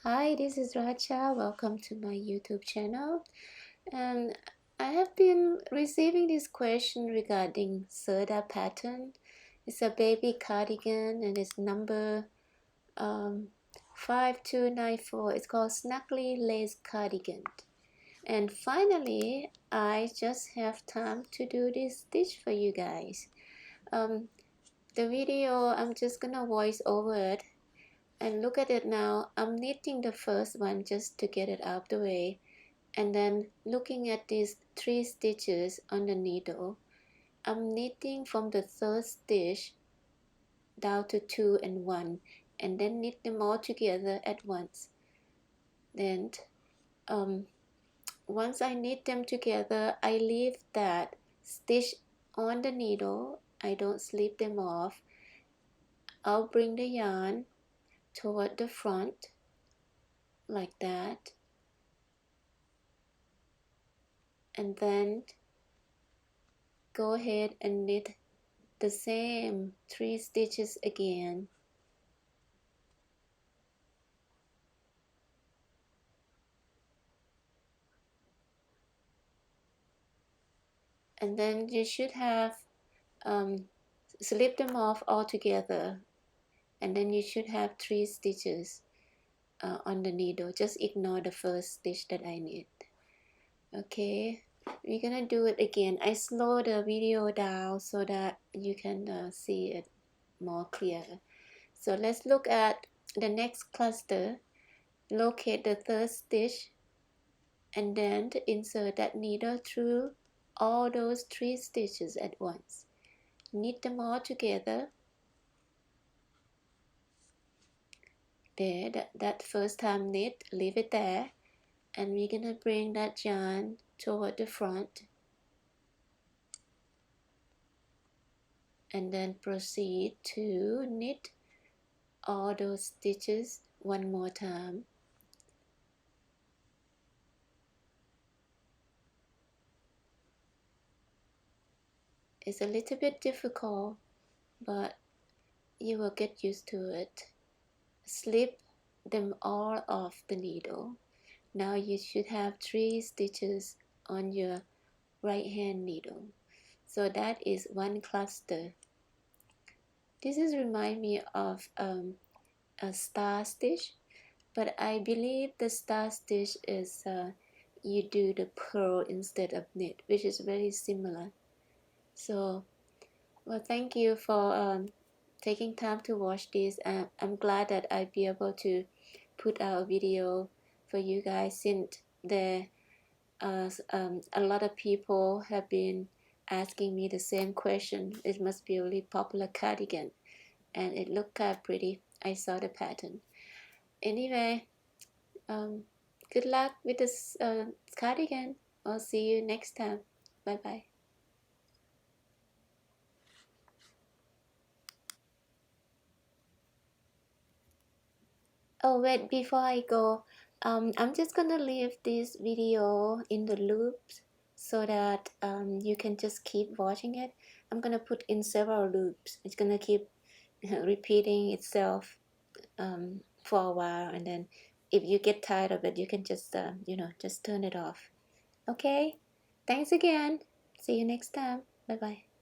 Hi, this is Raja. Welcome to my YouTube channel. And I have been receiving this question regarding Sirdar pattern. It's a baby cardigan and it's number 5294. It's called Snuggly Lace Cardigan. And finally, I just have time to do this stitch for you guys. The video, I'm just gonna voice over it. And look at it now. I'm knitting the first one just to get it out of the way, and then looking at these 3 stitches on the needle, I'm knitting from the third stitch down to 2 and 1, and then knit them all together at once. Then once I knit them together, I leave that stitch on the needle. I don't slip them off. I'll bring the yarn toward the front like that, and then go ahead and knit the same 3 stitches again. And then you should have slip them off all together, and then you should have 3 stitches on the needle. Just ignore the first stitch that I knit. Okay, we're gonna do it again. I slow the video down so that you can see it more clear. So let's look at the next cluster. Locate the third stitch and then insert that needle through all those 3 stitches at once. Knit them all together. There, that first time knit, leave it there, and we're gonna bring that yarn toward the front and then proceed to knit all those stitches one more time. It's a little bit difficult, but you will get used to it. Slip them all off the needle. Now you should have 3 stitches on your right hand needle. So that is one cluster. This is remind me of a star stitch, but I believe the star stitch is you do the purl instead of knit, which is very similar. So, well, thank you for taking time to watch this. I'm glad that I'll be able to put out a video for you guys, since there a lot of people have been asking me the same question. It must be a really popular cardigan, and it looked kind of pretty. I saw the pattern. Anyway, good luck with this cardigan. I'll see you next time. Bye bye. Oh wait, before I go, I'm just gonna leave this video in the loops so that you can just keep watching it. I'm gonna put in several loops. It's gonna keep repeating itself for a while, and then if you get tired of it, you can just just turn it off. Okay, thanks again. See you next time. Bye bye.